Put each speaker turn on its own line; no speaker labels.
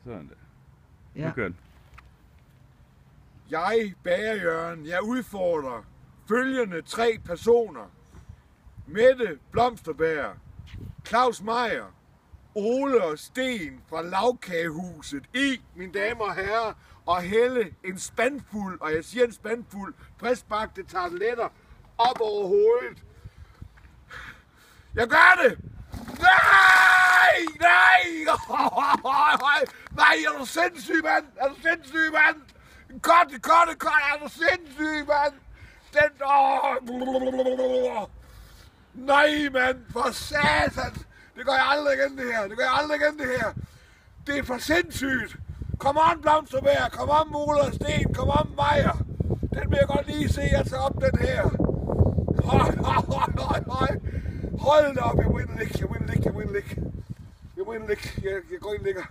Sådan der.
Ja.
Nu kører den.
Jeg, Bager Jørgen, jeg udfordrer følgende 3 personer. Mette Blomsterberg, Claus Meier, Ole og Sten fra Lavkagehuset i, mine damer og herrer, og hælde en spandfuld, og jeg siger en spandfuld, friskbagte tarteletter op over hovedet. Jeg gør det! Nej! Nej! Nej, er du sindssyg, mand? Er du sindssyg, mand? Godt, er du sindssyg, mand? Den... Nej, mand, for satan! Det gør jeg aldrig igen, det her. Det er for sindssygt. Kom on, Blomsterberg. Kom on, Ole og Sten. Kom on, Meier. Den vil jeg godt lige se, jeg tager op den her. Hold da op, jeg må ind og ligge. Jeg går ind og ligger. Jeg går ind og ligger.